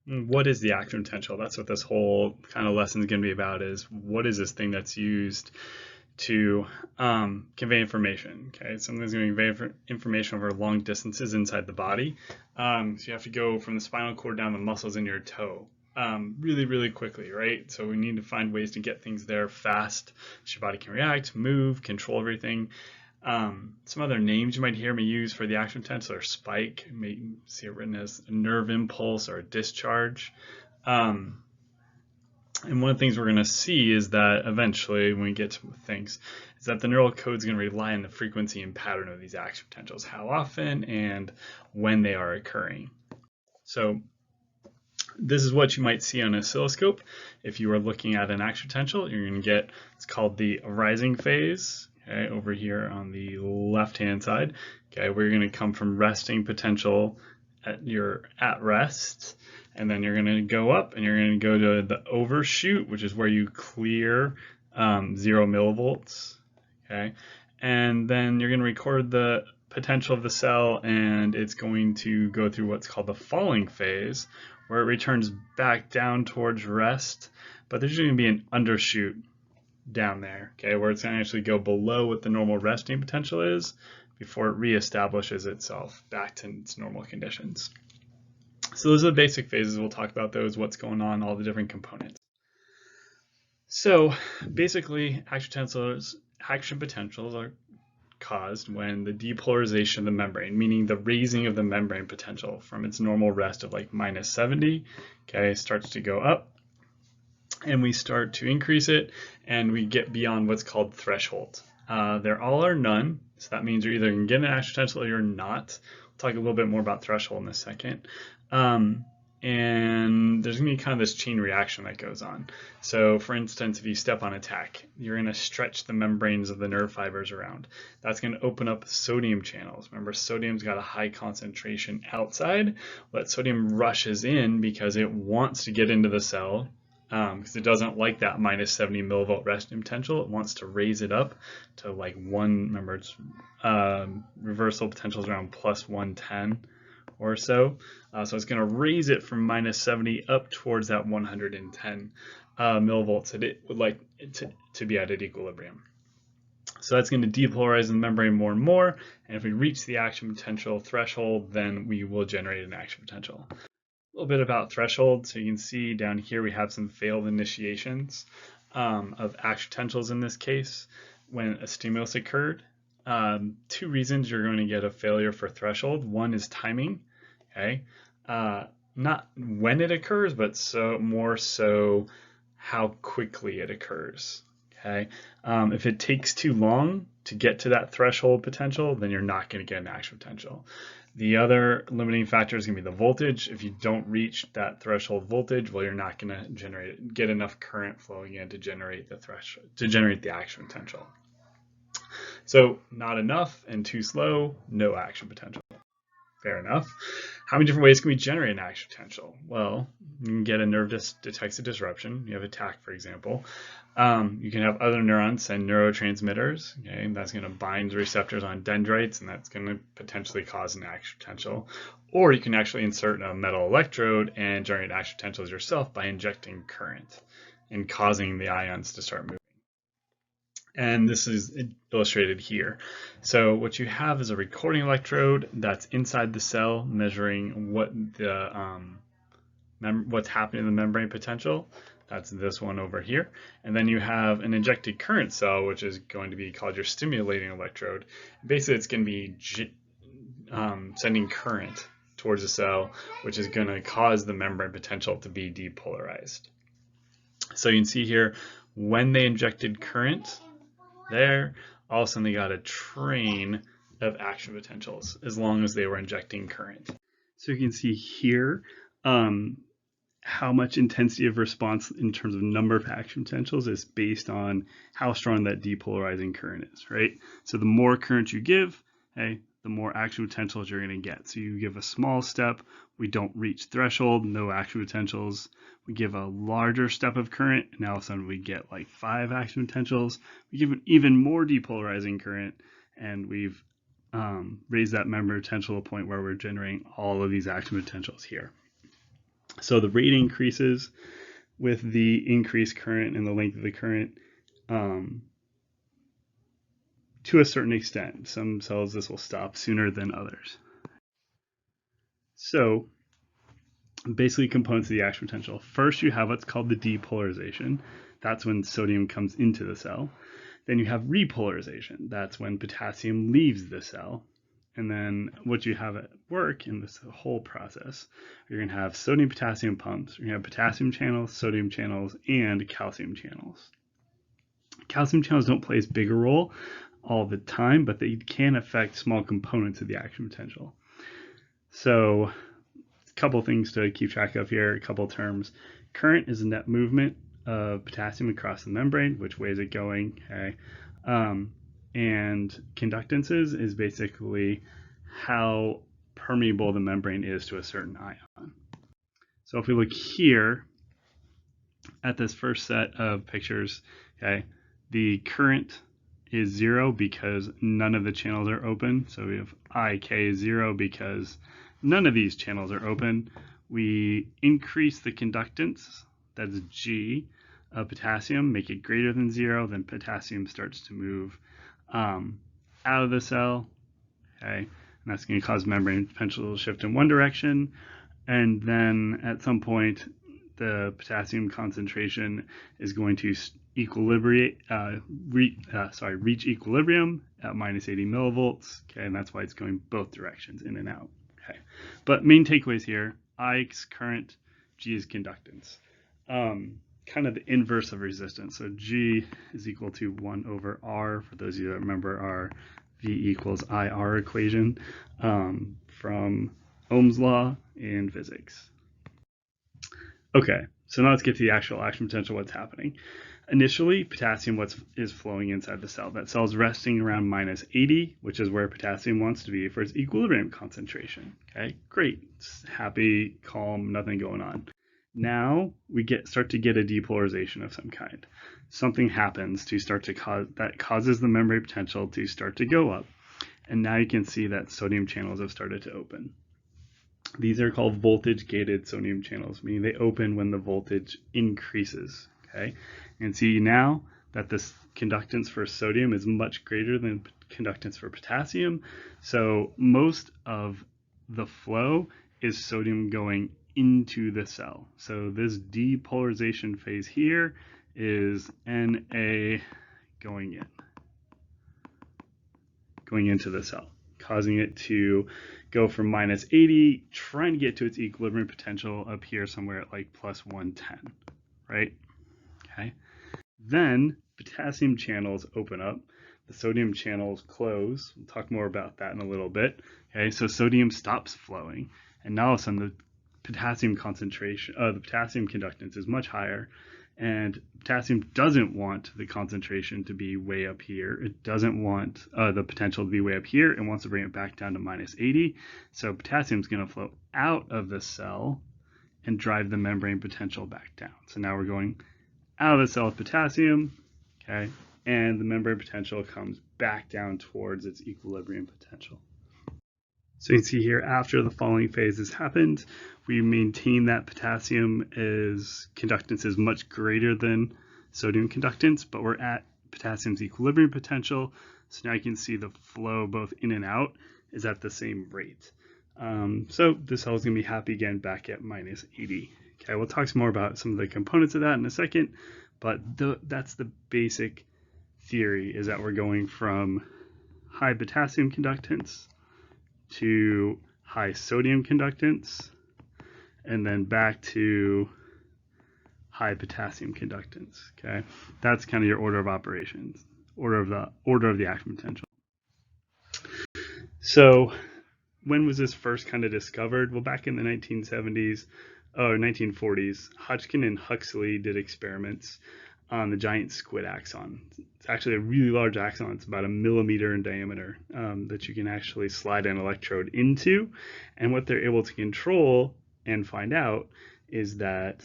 What is the action potential? That's what this whole kind of lesson is going to be about, is what is this thing that's used to convey information. Okay, something's going to convey information over long distances inside the body. So you have to go from the spinal cord down the muscles in your toe really, really quickly, right? So we need to find ways to get things there fast so your body can react, move, control everything. Some other names you might hear me use for the action potential are spike. You may see it written as a nerve impulse or a discharge. And one of the things we're going to see is that eventually, when we get to things, is that the neural code is going to rely on the frequency and pattern of these action potentials, how often and when they are occurring. So this is what you might see on an oscilloscope. If you are looking at an action potential, you're going to get, it's called the rising phase, okay, over here on the left-hand side. Okay, we're going to come from resting potential at rest, and then you're going to go up and you're going to go to the overshoot, which is where you clear 0 millivolts. Okay, and then you're going to record the potential of the cell, and it's going to go through what's called the falling phase, where it returns back down towards rest, but there's going to be an undershoot down there, okay, where it's going to actually go below what the normal resting potential is before it reestablishes itself back to its normal conditions. So those are the basic phases. We'll talk about those, what's going on, all the different components. So basically, action potentials are caused when the depolarization of the membrane, meaning the raising of the membrane potential from its normal rest of like -70, okay, starts to go up, and we start to increase it, and we get beyond what's called threshold. They're all or none, so that means you're either going to get an action potential or you're not. We'll talk a little bit more about threshold in a second. And there's going to be kind of this chain reaction that goes on. So for instance, if you step on a tack, you're going to stretch the membranes of the nerve fibers around. That's going to open up sodium channels. Remember, sodium's got a high concentration outside, but sodium rushes in because it wants to get into the cell, because it doesn't like that -70 millivolt resting potential. It wants to raise it up to like remember it's reversal potential is around +110 or so. So it's going to raise it from -70 up towards that 110 millivolts that it would like to be at equilibrium. So that's going to depolarize the membrane more and more, and if we reach the action potential threshold, then we will generate an action potential. A little bit about threshold. So you can see down here we have some failed initiations of action potentials in this case when a stimulus occurred. 2 reasons you're going to get a failure for threshold. One is timing, okay? Not when it occurs, but more so how quickly it occurs, okay? If it takes too long to get to that threshold potential, then you're not going to get an action potential. The other limiting factor is going to be the voltage. If you don't reach that threshold voltage, well, you're not going to get enough current flowing in to generate the action potential. So not enough and too slow, no action potential. Fair enough. How many different ways can we generate an action potential? Well, you can get a nerve detects a disruption. You have a tack, for example. You can have other neurons send neurotransmitters. Okay, and that's going to bind receptors on dendrites, and that's going to potentially cause an action potential. Or you can actually insert a metal electrode and generate action potentials yourself by injecting current and causing the ions to start moving. And this is illustrated here. So what you have is a recording electrode that's inside the cell, measuring what what's happening in the membrane potential. That's this one over here. And then you have an injected current cell, which is going to be called your stimulating electrode. Basically, it's going to be sending current towards the cell, which is going to cause the membrane potential to be depolarized. So you can see here, when they injected current, there, all of a sudden they got a train of action potentials as long as they were injecting current. So you can see here how much intensity of response in terms of number of action potentials is based on how strong that depolarizing current is, right? So the more current you give, okay, the more action potentials you're going to get. So you give a small step, we don't reach threshold, no action potentials. We give a larger step of current, and all of a sudden we get like 5 action potentials. We give an even more depolarizing current, and we've raised that membrane potential to a point where we're generating all of these action potentials here. So the rate increases with the increased current and the length of the current to a certain extent. Some cells this will stop sooner than others. So basically components of the action potential. First, you have what's called the depolarization. That's when sodium comes into the cell. Then you have repolarization. That's when potassium leaves the cell. And then what you have at work in this whole process, you're going to have sodium-potassium pumps. You're going to have potassium channels, sodium channels, and calcium channels. Calcium channels don't play as big a role all the time, but they can affect small components of the action potential. So a couple things to keep track of here, a couple terms. Current is the net movement of potassium across the membrane, which way is it going, okay? And conductances is basically how permeable the membrane is to a certain ion. So if we look here at this first set of pictures, okay, the current is 0 because none of the channels are open. So we have IK is 0 because none of these channels are open. We increase the conductance, that's G, of potassium, make it greater than 0, then potassium starts to move out of the cell, okay, and that's going to cause membrane potential to shift in one direction, and then at some point the potassium concentration is going to reach equilibrium at minus 80 millivolts, okay, and that's why it's going both directions, in and out, okay. But main takeaways here: I is current, G is conductance. Kind of the inverse of resistance. So G is equal to 1 over R, for those of you that remember our V equals IR equation from Ohm's law in physics. Okay, so now let's get to the actual action potential, what's happening. Initially, potassium is flowing inside the cell. That cell is resting around minus 80, which is where potassium wants to be for its equilibrium concentration. Okay, great. It's happy, calm, nothing going on. Now we start to get a depolarization of some kind. Something happens to start to causes the membrane potential to start to go up. And now you can see that sodium channels have started to open. These are called voltage-gated sodium channels, meaning they open when the voltage increases. Okay, and see now that this conductance for sodium is much greater than conductance for potassium. So most of the flow is sodium going into the cell. So this depolarization phase here is Na going into the cell, causing it to go from minus 80, trying to get to its equilibrium potential up here somewhere at like plus 110, right? Okay. Then potassium channels open up, the sodium channels close. We'll talk more about that in a little bit. Okay, so sodium stops flowing, and now all of a sudden the potassium concentration, the potassium conductance is much higher, and potassium doesn't want the concentration to be way up here. It doesn't want the potential to be way up here. It wants to bring it back down to minus 80. So potassium is going to flow out of the cell and drive the membrane potential back down. So now we're going out of the cell with potassium, okay, and the membrane potential comes back down towards its equilibrium potential. So you can see here, after the following phase has happened, we maintain that potassium conductance is much greater than sodium conductance, but we're at potassium's equilibrium potential. So now you can see the flow both in and out is at the same rate. So the cell is going to be happy again back at minus 80. Okay, we'll talk some more about some of the components of that in a second, but that's the basic theory, is that we're going from high potassium conductance to high sodium conductance, and then back to high potassium conductance. Okay, that's kind of your order of operations, order of the action potential. So when was this first kind of discovered? Well, back in the 1970s or 1940s, Hodgkin and Huxley did experiments on the giant squid axon. It's actually a really large axon. It's about 1 millimeter in diameter that you can actually slide an electrode into. And what they're able to control and find out is that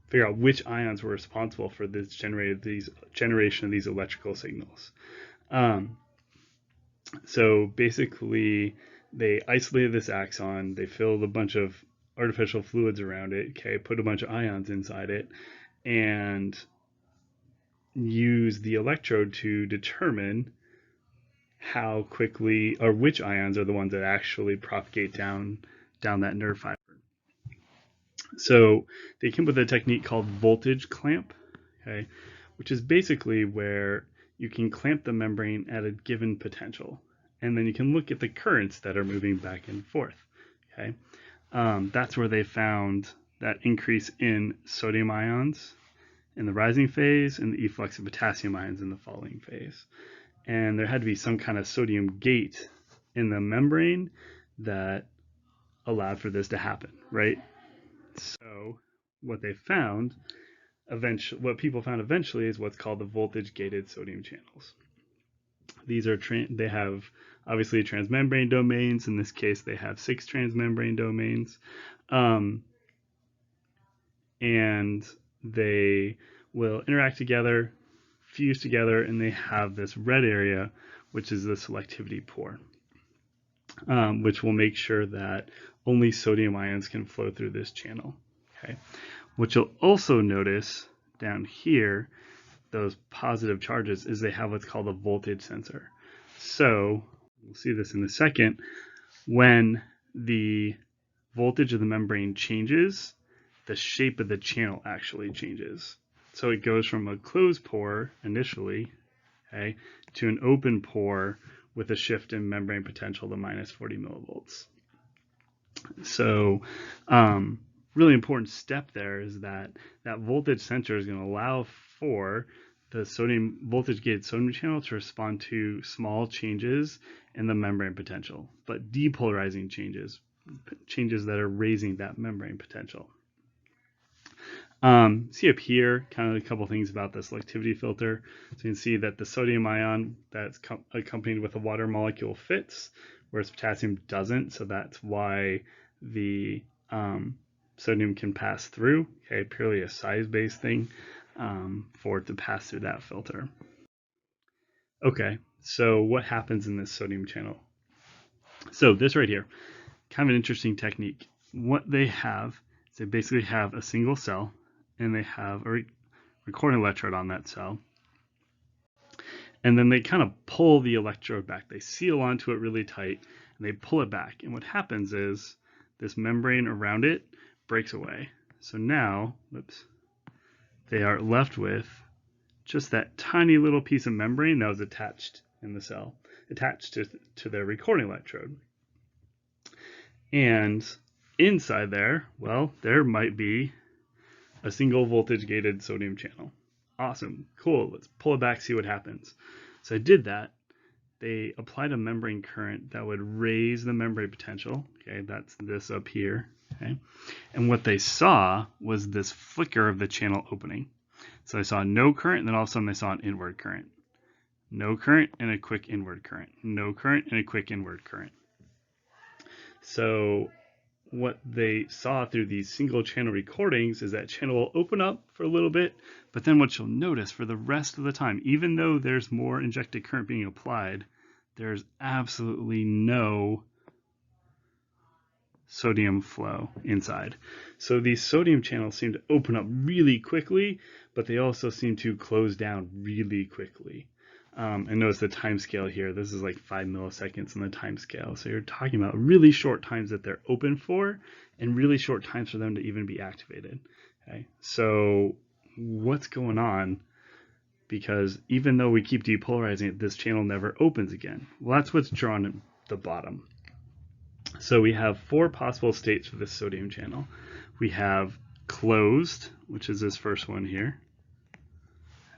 figure out which ions were responsible for this generation of these electrical signals. So basically, they isolated this axon. They filled a bunch of artificial fluids around it, okay, put a bunch of ions inside it, and use the electrode to determine how quickly or which ions are the ones that actually propagate down that nerve fiber. So they came up with a technique called voltage clamp, okay, which is basically where you can clamp the membrane at a given potential, and then you can look at the currents that are moving back and forth. Okay, that's where they found that increase in sodium ions in the rising phase and the efflux of potassium ions in the falling phase. And there had to be some kind of sodium gate in the membrane that allowed for this to happen, right? So what they found eventually, what people found eventually, is what's called the voltage-gated sodium channels. These are they have obviously transmembrane domains. In this case, they have 6 transmembrane domains, and they will interact together, fuse together, and they have this red area, which is the selectivity pore, which will make sure that only sodium ions can flow through this channel. Okay. What you'll also notice down here, those positive charges, is they have what's called a voltage sensor. So we'll see this in a second. When the voltage of the membrane changes, the shape of the channel actually changes. So it goes from a closed pore initially, okay, to an open pore with a shift in membrane potential to minus 40 millivolts. So really important step there is that voltage sensor is going to allow for the sodium voltage-gated sodium channel to respond to small changes in the membrane potential, but depolarizing changes that are raising that membrane potential. See up here, kind of a couple things about the selectivity filter. So you can see that the sodium ion that's accompanied with a water molecule fits, whereas potassium doesn't. So that's why the sodium can pass through. Okay, purely a size-based thing for it to pass through that filter. Okay, so what happens in this sodium channel? So this right here, kind of an interesting technique. What they have is they basically have a single cell, and they have a recording electrode on that cell. And then they kind of pull the electrode back. They seal onto it really tight, and they pull it back. And what happens is this membrane around it breaks away. So now, they are left with just that tiny little piece of membrane that was attached in the cell, attached to their recording electrode. And inside there, well, there might be a single voltage-gated sodium channel. Awesome, cool, let's pull it back, see what happens. So I did that. They applied a membrane current that would raise the membrane potential. Okay, that's this up here. Okay, and what they saw was this flicker of the channel opening. So I saw no current, and then all of a sudden they saw an inward current. No current and a quick inward current. No current and a quick inward current. So what they saw through these single channel recordings is that channel will open up for a little bit, but then what you'll notice for the rest of the time, even though there's more injected current being applied, there's absolutely no sodium flow inside. So these sodium channels seem to open up really quickly, but they also seem to close down really quickly. And notice the time scale here. This is like 5 milliseconds in the time scale. So you're talking about really short times that they're open for, and really short times for them to even be activated. Okay, so what's going on? Because even though we keep depolarizing it, this channel never opens again. Well, that's what's drawn at the bottom. So we have 4 possible states for this sodium channel. We have closed, which is this first one here.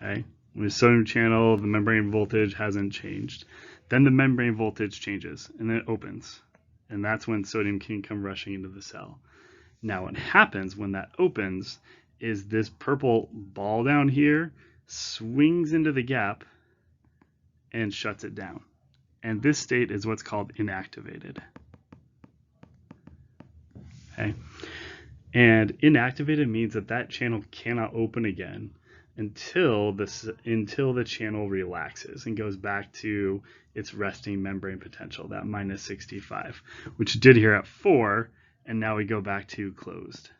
Okay. With sodium channel, the membrane voltage hasn't changed. Then the membrane voltage changes, and then it opens. And that's when sodium can come rushing into the cell. Now what happens when that opens is this purple ball down here swings into the gap and shuts it down. And this state is what's called inactivated. Okay. And inactivated means that channel cannot open again until the channel relaxes and goes back to its resting membrane potential, that minus 65, which it did here at 4, and now we go back to closed.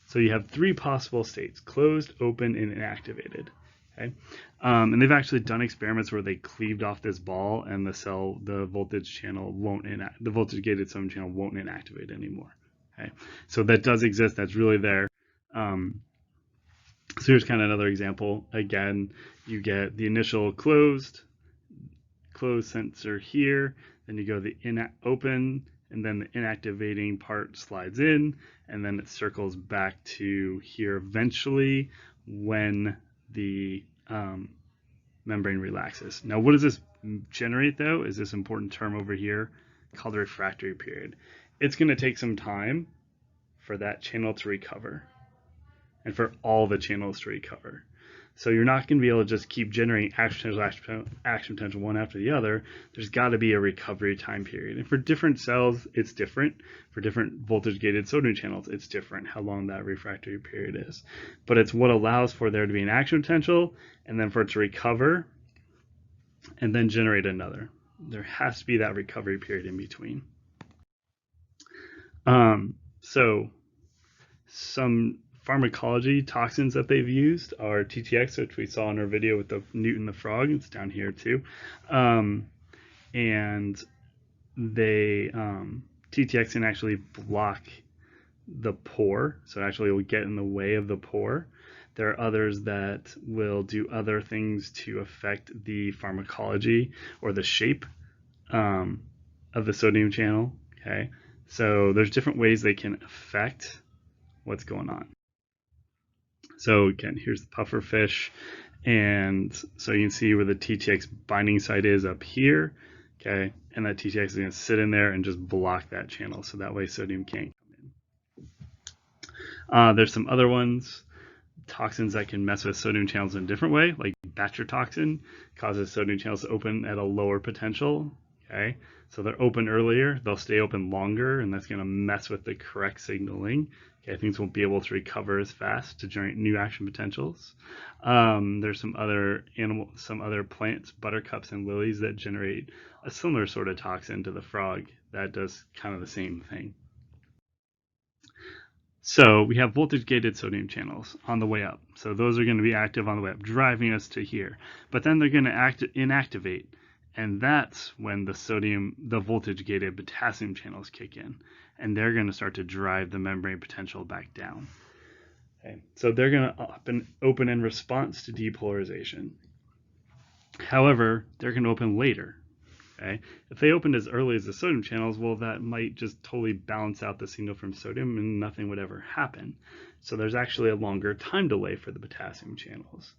So you have three possible states: closed, open, and inactivated. Okay, and they've actually done experiments where they cleaved off this ball, and the voltage channel won't the voltage gated sodium channel won't inactivate anymore. Okay, so that does exist. That's really there. So here's kind of another example. Again, you get the initial closed sensor here, then you go the open, and then the inactivating part slides in, and then it circles back to here eventually when the membrane relaxes. Now, what does this generate, though, is this important term over here called the refractory period. It's going to take some time for that channel to recover and for all the channels to recover. So you're not going to be able to just keep generating action potential one after the other. There's got to be a recovery time period. And for different cells, it's different. For different voltage-gated sodium channels, it's different how long that refractory period is. But it's what allows for there to be an action potential and then for it to recover and then generate another. There has to be that recovery period in between. So some pharmacology toxins that they've used are TTX, which we saw in our video with the Newton the frog. It's down here too. And they TTX can actually block the pore, so actually it will get in the way of the pore. There are others that will do other things to affect the pharmacology or the shape of the sodium channel. Okay, so there's different ways they can affect what's going on. So again, here's the puffer fish, and so you can see where the TTX binding site is up here, okay, and that TTX is going to sit in there and just block that channel, so that way sodium can't come in. There's some other ones, toxins that can mess with sodium channels in a different way, like Batcher toxin causes sodium channels to open at a lower potential, okay, so they're open earlier, they'll stay open longer, and that's going to mess with the correct signaling. Okay, things won't be able to recover as fast to generate new action potentials. There's some other plants, buttercups and lilies, that generate a similar sort of toxin to the frog that does kind of the same thing. So we have voltage-gated sodium channels on the way up. So those are going to be active on the way up, driving us to here. But then they're going to inactivate, and that's when the voltage-gated potassium channels kick in, and they're going to start to drive the membrane potential back down. Okay, so they're going to open in response to depolarization. However, they're going to open later. Okay, if they opened as early as the sodium channels, well, that might just totally balance out the signal from sodium and nothing would ever happen. So there's actually a longer time delay for the potassium channels,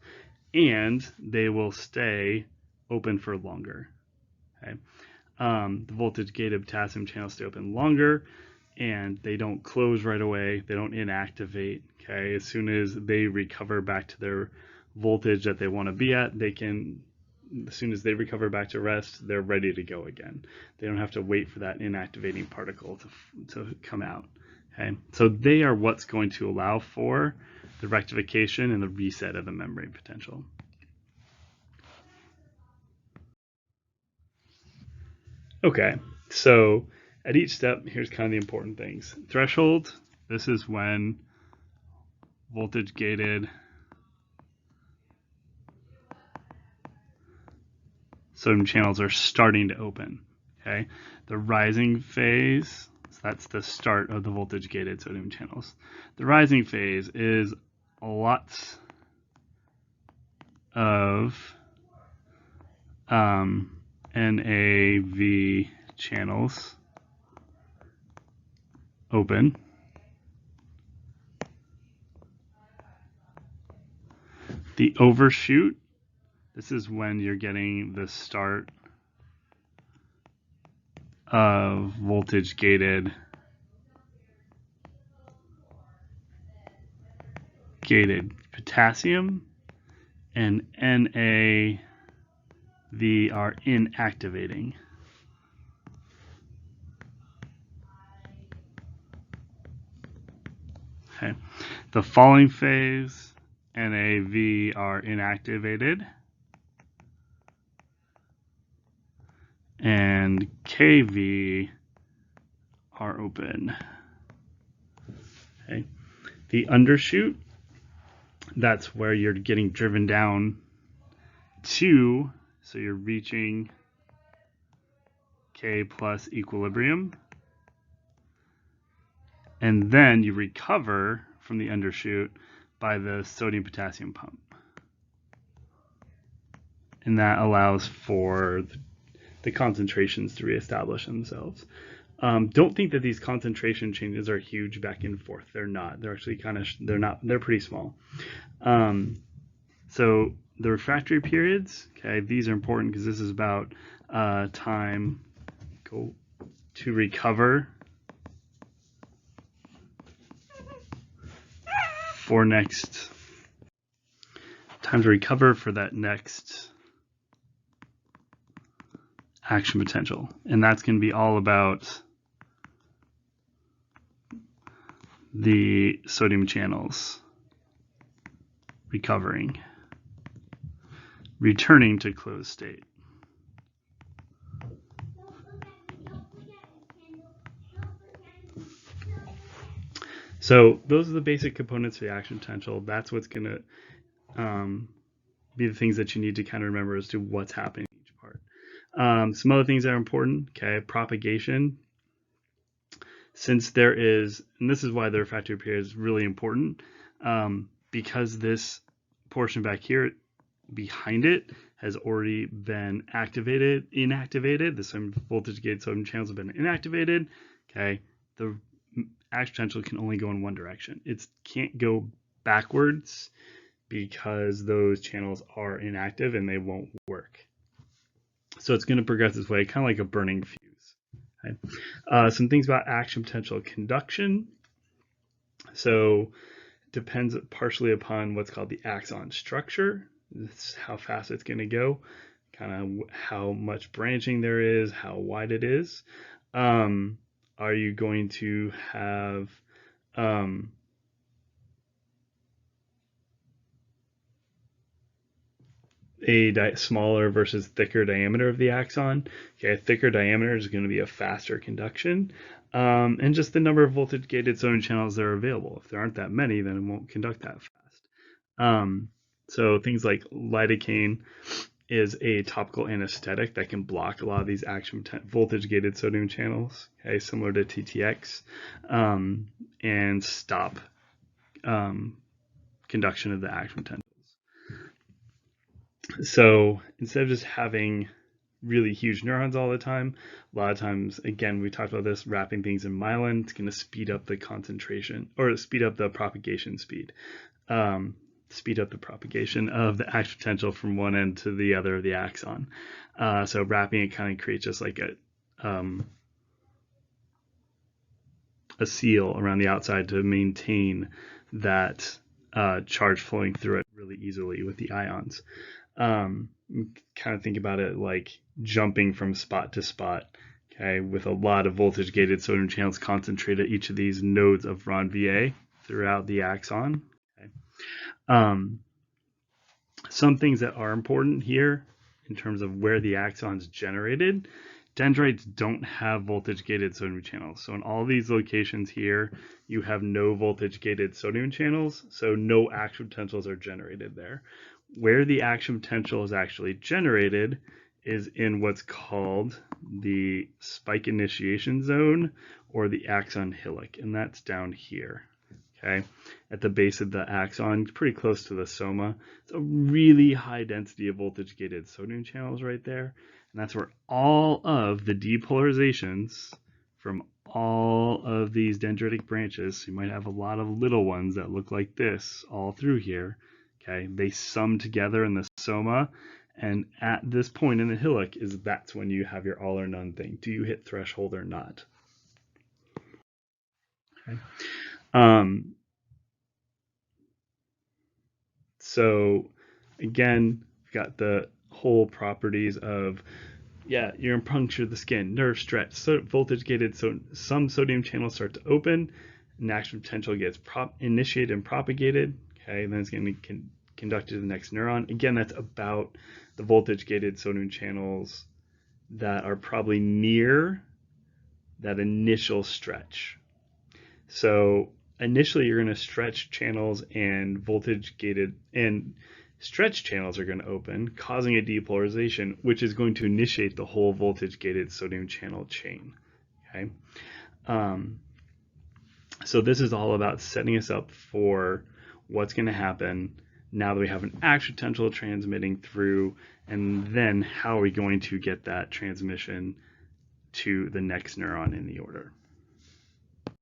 and they will stay open for longer. Okay, the voltage-gated potassium channels stay open longer, and they don't close right away. They don't inactivate. Okay, as soon as they recover back to their voltage that they want to be at, as soon as they recover back to rest, they're ready to go again. They don't have to wait for that inactivating particle to come out. Okay, so they are what's going to allow for the rectification and the reset of the membrane potential. Okay, so at each step, here's kind of the important things. Threshold, this is when voltage-gated sodium channels are starting to open. Okay, the rising phase, so that's the start of the voltage-gated sodium channels. The rising phase is lots of NAV channels open. The overshoot, this is when you're getting the start of voltage-gated potassium, and NAV are inactivating. Okay, the falling phase, NAV are inactivated, and KV are open. Okay. The undershoot, that's where you're getting driven down to, so you're reaching K plus equilibrium, and then you recover from the undershoot by the sodium potassium pump. And that allows for the concentrations to reestablish themselves. Don't think that these concentration changes are huge back and forth. They're not. They're actually they're pretty small. So the refractory periods, okay, these are important because this is about time to recover for that next action potential. And that's going to be all about the sodium channels recovering, returning to closed state. So those are the basic components of the action potential. That's what's going to be the things that you need to kind of remember as to what's happening in each part. Some other things that are important, okay, propagation. Since there is, and this is why the refractory period is really important, because this portion back here behind it has already been inactivated. The sodium voltage gated sodium channels have been inactivated. Okay, the action potential can only go in one direction. It can't go backwards because those channels are inactive and they won't work. So it's going to progress this way, kind of like a burning fuse. Okay. Some things about action potential conduction. So depends partially upon what's called the axon structure. This is how fast it's going to go, kind of how much branching there is, how wide it is. Are you going to have a smaller versus thicker diameter of the axon? Okay, a thicker diameter is going to be a faster conduction. And just the number of voltage gated sodium channels that are available. If there aren't that many, then it won't conduct that fast. So things like lidocaine is a topical anesthetic that can block a lot of these voltage gated sodium channels, okay, similar to TTX, and stop conduction of the action potentials. So instead of just having really huge neurons all the time, a lot of times, again, we talked about this, wrapping things in myelin, it's going to speed up the concentration, or speed up the propagation speed. Speed up the propagation of the action potential from one end to the other of the axon. So wrapping it kind of creates just like a seal around the outside to maintain that charge flowing through it really easily with the ions. Kind of think about it like jumping from spot to spot, okay, with a lot of voltage gated sodium channels concentrated at each of these nodes of RON-VA throughout the axon. Okay. Some things that are important here in terms of where the axon's generated. Dendrites don't have voltage gated sodium channels. So in all these locations here, you have no voltage gated sodium channels, so no action potentials are generated there. Where the action potential is actually generated is in what's called the spike initiation zone or the axon hillock, and that's down here. Okay, at the base of the axon, pretty close to the soma. It's a really high density of voltage gated sodium channels right there. And that's where all of the depolarizations from all of these dendritic branches, so you might have a lot of little ones that look like this all through here. Okay, they sum together in the soma. And at this point in the hillock that's when you have your all or none thing. Do you hit threshold or not? Okay. So again, we've got the whole properties of, you're going to puncture the skin, nerve stretch, voltage gated, so some sodium channels start to open, and action potential gets initiated and propagated, okay, and then it's going to be conducted to the next neuron. Again, that's about the voltage gated sodium channels that are probably near that initial stretch. So initially you're going to stretch channels and voltage gated, and stretch channels are going to open, causing a depolarization, which is going to initiate the whole voltage gated sodium channel chain. Okay. So this is all about setting us up for what's going to happen now that we have an action potential transmitting through, and then how are we going to get that transmission to the next neuron in the order.